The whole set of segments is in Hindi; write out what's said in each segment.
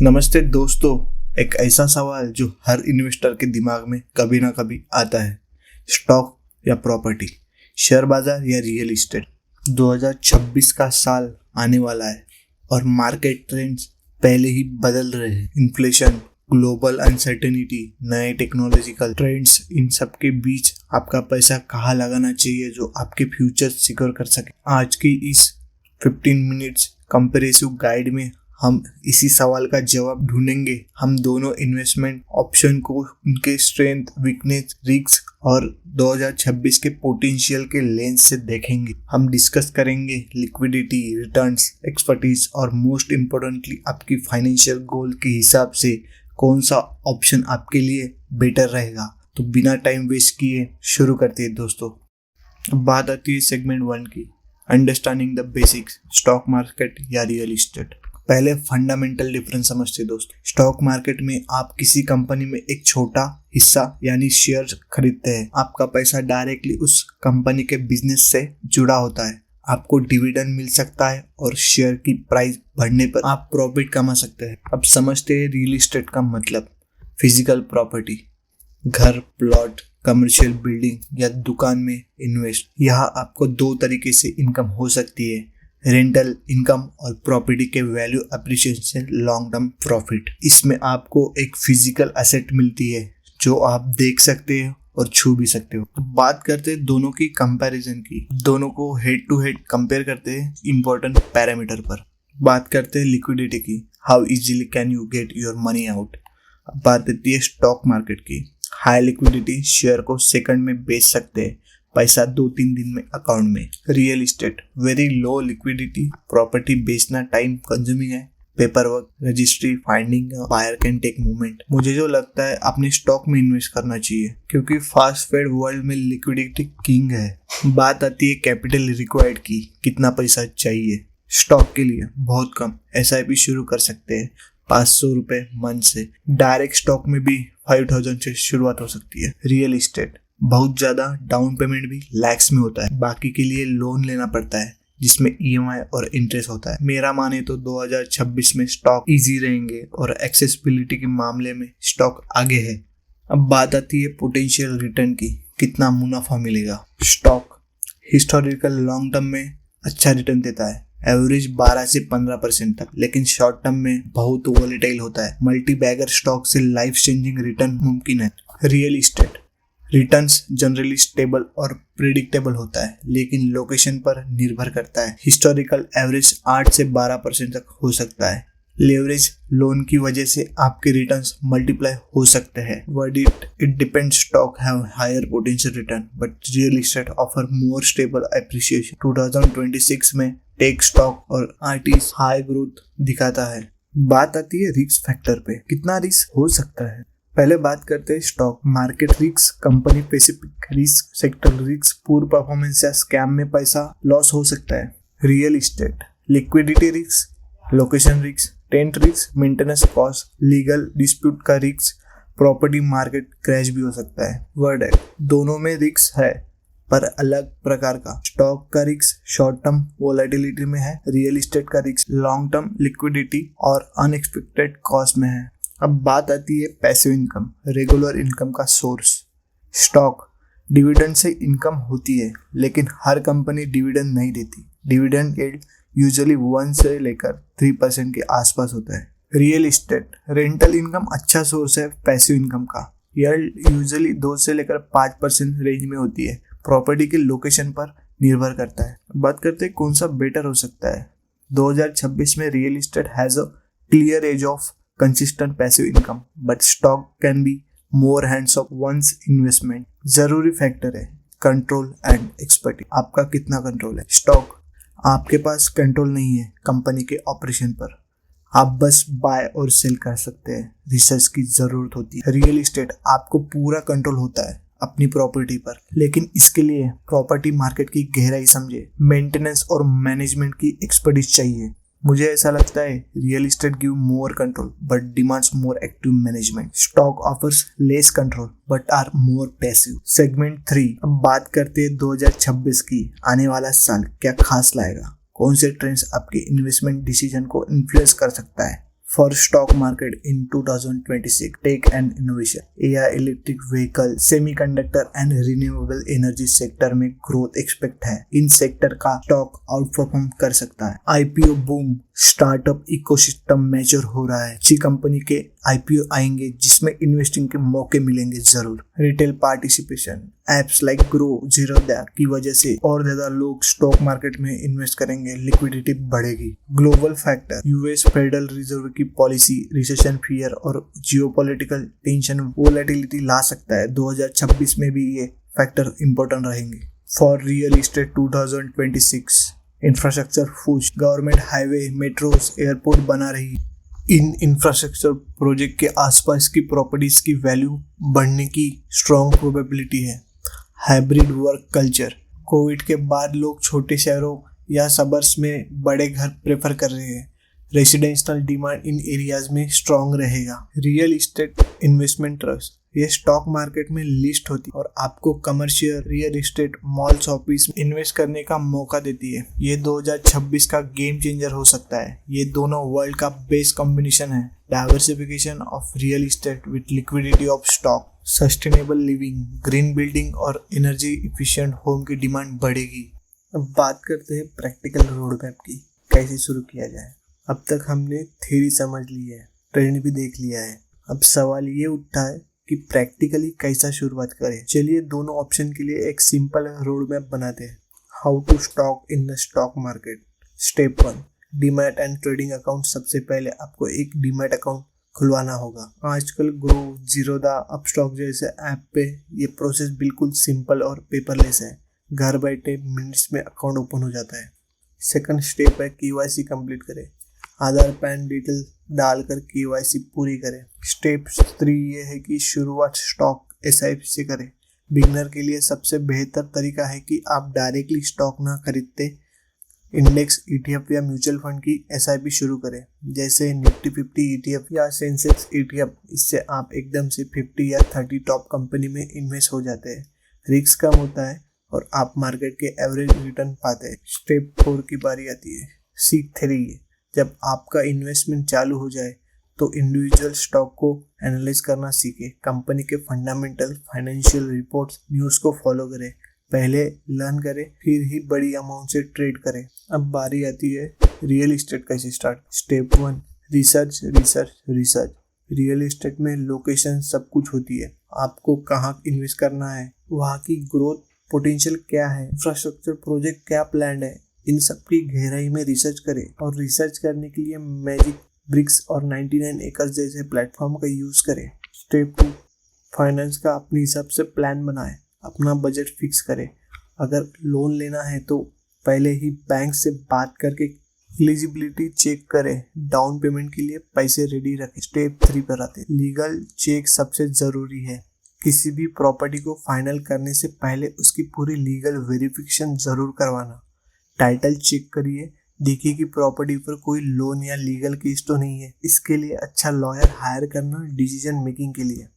नमस्ते दोस्तों। एक ऐसा सवाल जो हर इन्वेस्टर के दिमाग में कभी ना कभी आता है, स्टॉक या प्रॉपर्टी, शेयर बाजार या रियल इस्टेट। 2026 का साल आने वाला है और मार्केट ट्रेंड्स पहले ही बदल रहे हैं। इन्फ्लेशन, ग्लोबल अनसर्टेनिटी, नए टेक्नोलॉजिकल ट्रेंड्स, इन सब के बीच आपका पैसा कहाँ लगाना चाहिए जो आपके फ्यूचर सिक्योर कर सके। आज की इस 15 मिनट्स कंपेरेटिव गाइड में हम इसी सवाल का जवाब ढूंढेंगे। हम दोनों इन्वेस्टमेंट ऑप्शन को उनके स्ट्रेंथ, वीकनेस, रिस्क और 2026 के पोटेंशियल के लेंस से देखेंगे। हम डिस्कस करेंगे लिक्विडिटी, रिटर्न्स, एक्सपर्टीज और मोस्ट इम्पोर्टेंटली आपकी फाइनेंशियल गोल के हिसाब से कौन सा ऑप्शन आपके लिए बेटर रहेगा। तो बिना टाइम वेस्ट किए शुरू करते हैं दोस्तों। बात आती है सेगमेंट 1 की, understanding the basics, stock market या रियल इस्टेट। पहले फंडामेंटल डिफरेंस समझते दोस्तों। स्टॉक मार्केट में आप किसी कंपनी में एक छोटा हिस्सा यानी शेयर खरीदते हैं। आपका पैसा डायरेक्टली उस कंपनी के बिजनेस से जुड़ा होता है। आपको डिविडेंड मिल सकता है और शेयर की प्राइस बढ़ने पर आप प्रॉफिट कमा सकते हैं। अब समझते हैं रियल इस्टेट का मतलब। फिजिकल प्रॉपर्टी, घर, प्लॉट, कमर्शियल बिल्डिंग या दुकान में इन्वेस्ट। यहाँ आपको दो तरीके से इनकम हो सकती है, रेंटल इनकम और प्रॉपर्टी के वैल्यू अप्रिशिएशन से लॉन्ग टर्म प्रॉफिट। इसमें आपको एक फिजिकल एसेट मिलती है जो आप देख सकते हो और छू भी सकते हो। तो बात करते हैं दोनों की कंपैरिजन की, दोनों को हेड टू हेड कंपेयर करते हैं इंपॉर्टेंट पैरामीटर पर। बात करते हैं लिक्विडिटी की, how easily can you get your money out. अब बात आती है स्टॉक मार्केट की, हाई लिक्विडिटी, शेयर को सेकंड में बेच सकते हैं, पैसा 2-3 दिन में अकाउंट में। Real estate, very low liquidity, property बेचना टाइम कंज्यूमिंग है, paper work, registry, finding buyer can take movement. मुझे जो लगता है अपने स्टॉक में इन्वेस्ट करना चाहिए क्योंकि फास्ट फेड वर्ल्ड में लिक्विडिटी किंग है। बात आती है कैपिटल रिक्वायर्ड की, कितना पैसा चाहिए। स्टॉक के लिए बहुत कम, SIP शुरू कर सकते हैं 500 रुपए मंथ से। डायरेक्ट स्टॉक में भी 5000 से शुरुआत हो सकती है। रियल इस्टेट बहुत ज्यादा, डाउन पेमेंट भी लैक्स में होता है, बाकी के लिए लोन लेना पड़ता है जिसमें EMI और इंटरेस्ट होता है। मेरा माने तो 2026 में स्टॉक इजी रहेंगे और एक्सेसिबिलिटी के मामले में स्टॉक आगे है। अब बात आती है पोटेंशियल रिटर्न की, कितना मुनाफा मिलेगा। स्टॉक हिस्टोरिकल लॉन्ग टर्म में अच्छा रिटर्न देता है, एवरेज 12 से 15% तक, लेकिन शॉर्ट टर्म में बहुत वॉलेटाइल होता है। मल्टी बैगर स्टॉक से लाइफ चेंजिंग रिटर्न मुमकिन है। Real estate returns generally stable और प्रिडिक्टेबल होता है, लेकिन लोकेशन पर निर्भर करता है। हिस्टोरिकल एवरेज 8 से 12% तक हो सकता है। लेवरेज लोन की वजह से आपके रिटर्न्स मल्टीप्लाई हो सकते हैं। Word it depends, stock have higher potential return but real estate offer more stable appreciation. 2026 में टेक स्टॉक और आर्टिस हाई ग्रोथ दिखाता है। बात आती है रिस्क फैक्टर पे, कितना रिस्क हो सकता है। पहले बात करते हैं stock market risk, company specific risk, sector risk, पूर परफॉर्मेंस या स्कैम में पैसा लॉस हो सकता है। Real estate liquidity risk, location risk, tent risk, maintenance cost, legal dispute का रिस्क, प्रॉपर्टी मार्केट क्रैश भी हो सकता है। वर्ड है, दोनों में रिस्क है पर अलग प्रकार का। स्टॉक का रिस्क शॉर्ट टर्म वोलेटिलिटी में है, रियल इस्टेट का रिस्क लॉन्ग टर्म लिक्विडिटी और अनएक्सपेक्टेड कॉस्ट में है। अब बात आती है पैसिव इनकम, रेगुलर इनकम का सोर्स। स्टॉक डिविडेंड से इनकम होती है, लेकिन हर कंपनी डिविडेंड नहीं देती। डिविडेंड यील्ड यूजुअली 1 से लेकर 3% के आसपास होता है। रियल इस्टेट रेंटल इनकम अच्छा सोर्स है पैसिव इनकम का, यील्ड यूजुअली 2 से लेकर 5% रेंज में होती है। प्रॉपर्टी के लोकेशन पर निर्भर करता है। बात करते हैं कौन सा बेटर हो सकता है। 2026 में real estate has a clear edge of consistent passive income, but stock can be more hands of one's investment. जरूरी फैक्टर है कंट्रोल एंड एक्सपर्टी, आपका कितना कंट्रोल है। स्टॉक आपके पास कंट्रोल नहीं है कंपनी के ऑपरेशन पर, आप बस बाय और सेल कर सकते हैं, रिसर्च की जरूरत होती है। रियल इस्टेट आपको पूरा कंट्रोल होता है अपनी प्रॉपर्टी पर, लेकिन इसके लिए प्रॉपर्टी मार्केट की गहराई समझे, मेंटेनेंस और मैनेजमेंट की एक्सपर्टीज चाहिए। मुझे ऐसा लगता है real estate give more control but demands more active management. Stock offers less control but are more passive. Segment 3, अब बात करते हैं 2026 की, आने वाला साल क्या खास लाएगा। कौन से ट्रेंड्स आपके इन्वेस्टमेंट डिसीजन को इन्फ्लुएंस कर सकता है। For stock market in 2026, tech and innovation, AI, electric vehicle, semiconductor and renewable energy sector में ग्रोथ एक्सपेक्ट है। इन सेक्टर का स्टॉक आउट परफॉर्म कर सकता है। IPO boom, startup ecosystem mature हो रहा है। अच्छी कंपनी के आईपीओ आएंगे जिसमें इन्वेस्टिंग के मौके मिलेंगे जरूर। Retail participation, apps like grow, Zerodha की वजह से और ज्यादा लोग स्टॉक मार्केट में इन्वेस्ट करेंगे, लिक्विडिटी बढ़ेगी। Global factor, US federal reserve की पॉलिसी, रिसेशन फियर और जियोपॉलिटिकल टेंशन वोलेटिलिटी ला सकता है। 2026 में भी ये फैक्टर इंपॉर्टेंट रहेंगे। For real estate 2026, infrastructure push, government highway, metros, airport बना रही। इन इंफ्रास्ट्रक्चर प्रोजेक्ट के आसपास की प्रॉपर्टीज की वैल्यू बढ़ने की स्ट्रॉन्ग प्रोबेबिलिटी है। हाइब्रिड वर्क कल्चर, कोविड के बाद लोग छोटे शहरों या सबर्ब्स में बड़े घर प्रेफर कर रहे हैं। रेसिडेंशियल डिमांड इन एरियाज में स्ट्रॉन्ग रहेगा। रियल एस्टेट इन्वेस्टमेंट ट्रस्ट, ये स्टॉक मार्केट में लिस्ट होती है और आपको commercial real estate, malls, office में इन्वेस्ट करने का मौका देती है। ये 2026 का गेम चेंजर हो सकता है। ये दोनों वर्ल्ड का बेस्ट कॉम्बिनेशन है। Diversification of real estate with liquidity of stock, sustainable living, green building और एनर्जी इफिशिएंट होम की डिमांड बढ़ेगी। अब बात करते हैं प्रैक्टिकल रोड मैप की, कैसे शुरू किया जाए। अब तक हमने थ्योरी समझ ली है, ट्रेंड भी देख लिया है। अब सवाल ये उठता है कि प्रैक्टिकली कैसा शुरुआत करें। चलिए दोनों ऑप्शन के लिए एक सिंपल रोड मैप बनाते हैं। How to stock in the stock market. Step 1, demat and trading account. सबसे पहले आपको एक डीमैट अकाउंट खुलवाना होगा। आजकल ग्रो, जीरोधा, अपस्टॉक जैसे ऐप पे ये प्रोसेस बिल्कुल सिंपल और पेपरलेस है। घर बैठे मिनट्स में अकाउंट ओपन हो जाता है। सेकंड स्टेप है केवाईसी कंप्लीट करें। आधार, पैन डिटेल डालकर केवाईसी पूरी करें। स्टेप 3 ये है कि शुरुआत स्टॉक एसआईपी से करें। बिगनर के लिए सबसे बेहतर तरीका है कि आप डायरेक्टली स्टॉक ना खरीदते इंडेक्स ईटीएफ या म्यूचुअल फंड की एसआईपी शुरू करें, जैसे निफ्टी 50 ईटीएफ या सेंसेक्स ईटीएफ। इससे आप एकदम से 50 या 30 टॉप कंपनी में इन्वेस्ट हो जाते हैं। रिस्क कम होता है और आप मार्केट के एवरेज रिटर्न पाते हैं। स्टेप 4 की बारी आती है। सीख 3, जब आपका इन्वेस्टमेंट चालू हो जाए तो इंडिविजुअल स्टॉक को एनालाइज करना सीखें। कंपनी के फंडामेंटल, फाइनेंशियल रिपोर्ट्स, न्यूज़ को फॉलो करें। पहले लर्न करें, फिर ही बड़ी अमाउंट से ट्रेड करें। अब बारी आती है रियल एस्टेट कैसे start. Step 1, research research research. Real estate में लोकेशन सब कुछ होती है। आपको कहाँ इन्वेस्ट करना है, वहाँ की ग्रोथ पोटेंशियल क्या है, इंफ्रास्ट्रक्चर प्रोजेक्ट क्या प्लान है, इन सब की गहराई में रिसर्च करें। और रिसर्च करने के लिए मैजिक ब्रिक्स और 99 एकर्स जैसे प्लेटफॉर्म का यूज करें। स्टेप 2, फाइनेंस का अपने हिसाब से प्लान बनाएं। अपना बजट फिक्स करें। अगर लोन लेना है तो पहले ही बैंक से बात करके एलिजिबिलिटी चेक करें। डाउन पेमेंट के लिए पैसे रेडी रखें। स्टेप 3 पर आते हैं। लीगल चेक सबसे जरूरी है। किसी भी प्रॉपर्टी को फाइनल करने से पहले उसकी पूरी लीगल वेरिफिकेशन जरूर करवाना। टाइटल चेक करिए, देखिए कि प्रॉपर्टी पर कोई लोन या लीगल केस तो नहीं है। इसके लिए अच्छा लॉयर हायर करना डिसीजन मेकिंग के लिए।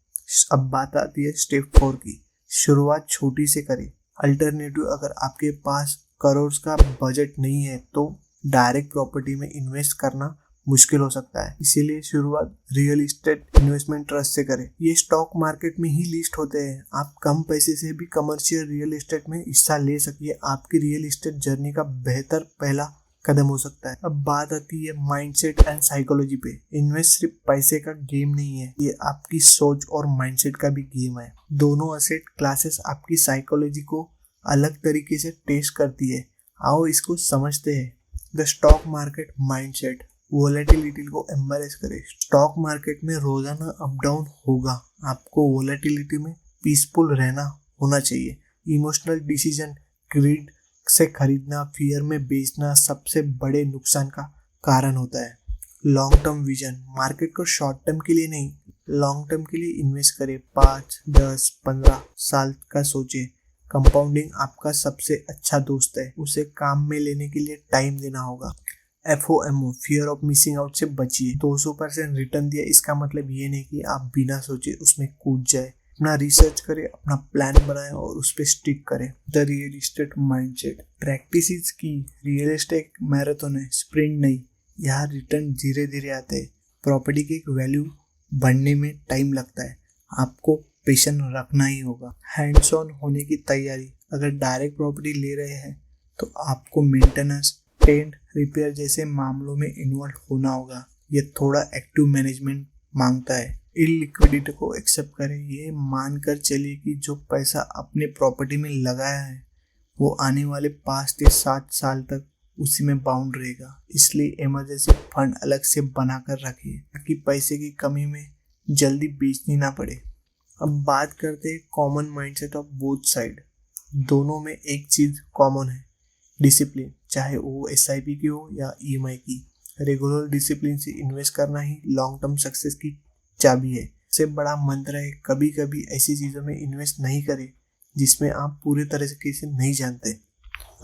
अब बात आती है स्टेप 4 की। शुरुआत छोटी से करें। अल्टरनेटिव, अगर आपके पास करोड़ का बजट नहीं है तो डायरेक्ट प्रॉपर्टी में इन्वेस्ट करना मुश्किल हो सकता है। इसीलिए शुरुआत रियल एस्टेट इन्वेस्टमेंट ट्रस्ट से करें। ये स्टॉक मार्केट में ही लिस्ट होते हैं। आप कम पैसे से भी कमर्शियल रियल एस्टेट में हिस्सा ले सकिए। आपकी रियल एस्टेट जर्नी का बेहतर पहला कदम हो सकता है। अब बात आती है माइंडसेट एंड साइकोलॉजी पे। इन्वेस्ट सिर्फ पैसे का गेम नहीं है, ये आपकी सोच और माइंडसेट का भी गेम है। दोनों एसेट क्लासेस आपकी साइकोलॉजी को अलग तरीके से टेस्ट करती है। आओ इसको समझते हैं। The stock market mindset. Volatility को एम्ब्रेस करें। स्टॉक मार्केट में रोजाना अप डाउन होगा। आपको वोलेटिलिटी में पीसफुल रहना होना चाहिए। इमोशनल डिसीजन, ग्रीड से खरीदना, फियर में बेचना सबसे बड़े नुकसान का कारण होता है। लॉन्ग टर्म विजन, मार्केट को शॉर्ट टर्म के लिए नहीं, लॉन्ग टर्म के लिए इन्वेस्ट करें। 5, 10, 15 साल का सोचे। कंपाउंडिंग आपका सबसे अच्छा दोस्त है, उसे काम में लेने के लिए टाइम देना होगा। FOMO, fear of missing out से बचिए। 200% रिटर्न दिया, इसका मतलब ये नहीं कि आप बिना सोचे उसमें कूद जाए। अपना रिसर्च करें, अपना प्लान बनाएं और उस पर स्टिक करें। The real estate mindset. Practice is की। रियल एस्टेट मैराथन है, स्प्रिंट नहीं। यहाँ रिटर्न धीरे धीरे आते हैं। प्रॉपर्टी की वैल्यू बढ़ने में टाइम लगता है, आपको पेशेंस रखना ही होगा। हैंड्स ऑन होने की तैयारी। अगर डायरेक्ट प्रॉपर्टी ले रहे हैं तो आपको मेंटेनेंस, पेंट, रिपेयर जैसे मामलों में इन्वॉल्व होना होगा। ये थोड़ा एक्टिव मैनेजमेंट मांगता है। इलिक्विडिटी को एक्सेप्ट करें। ये मानकर चलिए कि जो पैसा अपने प्रॉपर्टी में लगाया है वो आने वाले 5 से 7 साल तक उसी में बाउंड रहेगा। इसलिए इमरजेंसी फंड अलग से बनाकर रखिए ताकि पैसे की कमी में जल्दी बेचनी ना पड़े। अब बात करते हैं common mindset of both side. दोनों में एक चीज कॉमन है, डिसिप्लिन। चाहे वो SIP की हो या EMI की, रेगुलर डिसिप्लिन से इन्वेस्ट करना ही लॉन्ग टर्म सक्सेस की चाबी है। सबसे बड़ा मंत्र है, कभी कभी ऐसी चीजों में इन्वेस्ट नहीं करें जिसमें आप पूरे तरह से नहीं जानते।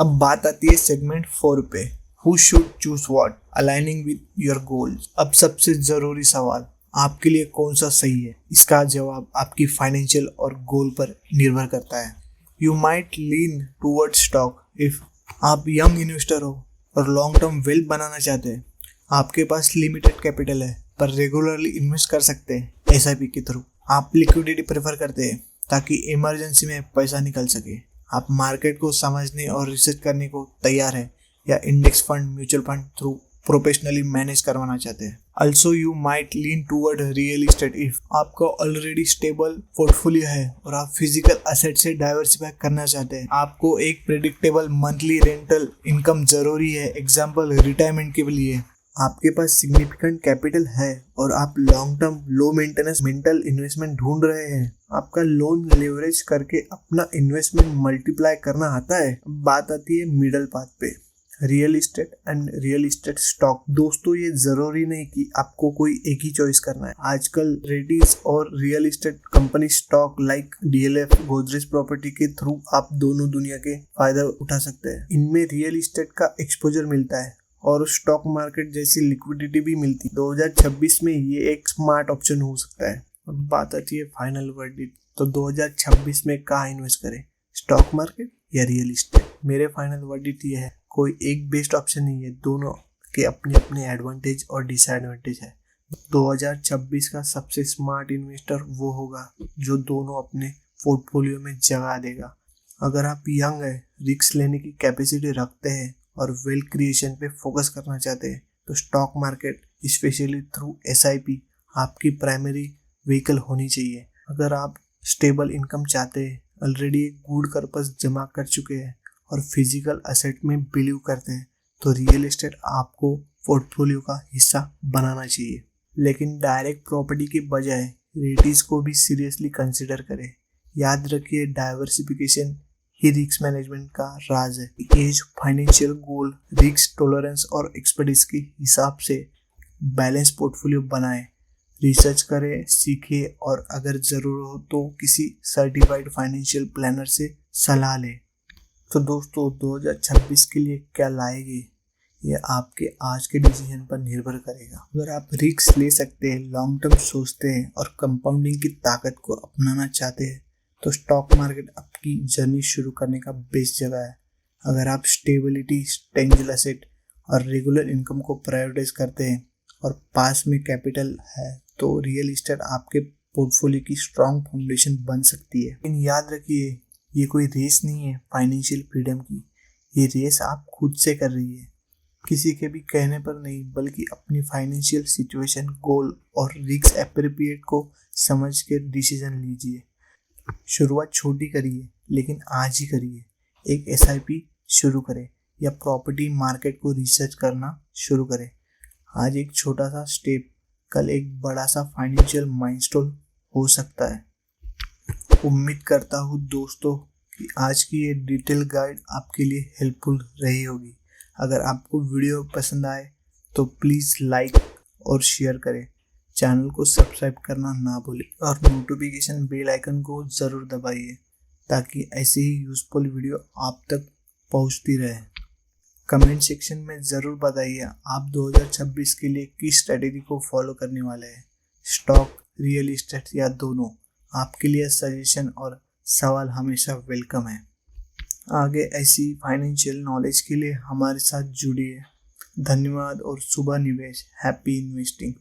अब बात आती है सेगमेंट 4 पे, who should choose what, aligning with your goals. अब सबसे जरूरी सवाल, आपके लिए कौन सा सही है? इसका जवाब आपकी फाइनेंशियल और गोल पर निर्भर करता है। You might lean toward stock if आप यंग इन्वेस्टर हो और लॉन्ग टर्म वेल्थ बनाना चाहते हैं। आपके पास लिमिटेड कैपिटल है पर रेगुलरली इन्वेस्ट कर सकते हैं SIP के थ्रू। आप लिक्विडिटी प्रेफर करते हैं ताकि इमरजेंसी में पैसा निकल सके। आप मार्केट को समझने और रिसर्च करने को तैयार है या index fund, mutual fund through professionally manage करवाना चाहते हैं। Also you might lean toward real estate if आपका ऑलरेडी स्टेबल पोर्टफोलियो है और आप फिजिकल एसेट से डाइवर्सिफाई करना चाहते हैं। आपको एक प्रेडिक्टेबल मंथली रेंटल इनकम जरूरी है, एग्जाम्पल रिटायरमेंट के लिए। आपके पास सिग्निफिकेंट कैपिटल है और आप long term low maintenance mental investment ढूंढ रहे हैं। आपका लोन लेवरेज करके अपना इन्वेस्टमेंट मल्टीप्लाई करना आता है। बात आती है मिडल पाथ पे, real estate and real estate stock. दोस्तों, ये जरूरी नहीं कि आपको कोई एक ही चॉइस करना है। आजकल रेडिस और real estate company stock like DLF, Godrej property के थ्रू आप दोनों दुनिया के फायदा उठा सकते हैं। इनमें रियल एस्टेट का एक्सपोजर मिलता है और स्टॉक मार्केट जैसी लिक्विडिटी भी मिलती है। 2026 में ये एक स्मार्ट ऑप्शन हो सकता है। अब बात आती है फाइनल वर्डिक्ट, तो 2026 में कहाँ इन्वेस्ट करें, स्टॉक मार्केट या रियल एस्टेट? मेरे फाइनल वर्डिक्ट ये है, कोई एक बेस्ट ऑप्शन नहीं है, दोनों के अपने अपने एडवांटेज और डिसएडवांटेज है। 2026 का सबसे स्मार्ट इन्वेस्टर वो होगा जो दोनों अपने पोर्टफोलियो में जगह देगा। अगर आप यंग है, रिस्क लेने की कैपेसिटी रखते हैं और वेल्थ क्रिएशन पे फोकस करना चाहते हैं तो stock market specially through SIP आपकी प्राइमरी व्हीकल होनी चाहिए। अगर आप स्टेबल इनकम चाहते हैं, ऑलरेडी एक गुड कर्पस जमा कर चुके हैं और फिजिकल एसेट में बिलीव करते हैं तो रियल एस्टेट आपको पोर्टफोलियो का हिस्सा बनाना चाहिए। लेकिन डायरेक्ट प्रॉपर्टी के बजाय रेटिस को भी सीरियसली कंसिडर करें। याद रखिए, डाइवर्सिफिकेशन ही रिस्क मैनेजमेंट का राज है। Age, financial goal, risk tolerance और एक्सपर्टीज के हिसाब से बैलेंस पोर्टफोलियो बनाएं। रिसर्च करें, सीखें और अगर ज़रूर हो तो किसी सर्टिफाइड फाइनेंशियल प्लानर से सलाह लें। तो दोस्तों, 2026 के लिए क्या लाएंगे ये आपके आज के डिसीजन पर निर्भर करेगा। अगर आप रिस्क ले सकते हैं, लॉन्ग टर्म सोचते हैं और कंपाउंडिंग की ताकत को अपनाना चाहते हैं तो स्टॉक मार्केट आपकी जर्नी शुरू करने का बेस्ट जगह है। अगर आप स्टेबिलिटी, टेंजिबल एसेट और रेगुलर इनकम को प्रायोरिटाइज करते हैं और पास में कैपिटल है तो रियल एस्टेट आपके पोर्टफोलियो की स्ट्रॉन्ग फाउंडेशन बन सकती है। लेकिन याद रखिए, ये कोई रेस नहीं है फाइनेंशियल फ्रीडम की, ये रेस आप खुद से कर रही है, किसी के भी कहने पर नहीं, बल्कि अपनी फाइनेंशियल सिचुएशन, गोल और रिस्क एप्रोप्रिएट को समझ के डिसीजन लीजिए। शुरुआत छोटी करिए लेकिन आज ही करिए। एक SIP शुरू करें या प्रॉपर्टी मार्केट को रिसर्च करना शुरू करें। आज एक छोटा सा स्टेप कल एक बड़ा सा फाइनेंशियल माइलस्टोन हो सकता है। उम्मीद करता हूँ दोस्तों कि आज की ये डिटेल गाइड आपके लिए हेल्पफुल रही होगी। अगर आपको वीडियो पसंद आए तो प्लीज़ लाइक और शेयर करें, चैनल को सब्सक्राइब करना ना भूलें और नोटिफिकेशन बेल आइकन को ज़रूर दबाइए ताकि ऐसे ही यूज़फुल वीडियो आप तक पहुंचती रहे। कमेंट सेक्शन में ज़रूर बताइए आप 2026 के लिए किस स्ट्रेटेजी को फॉलो करने वाले हैं, स्टॉक, रियल एस्टेट या दोनों। आपके लिए सजेशन और सवाल हमेशा वेलकम है। आगे ऐसी फाइनेंशियल नॉलेज के लिए हमारे साथ जुड़िए। धन्यवाद और शुभ निवेश। Happy investing.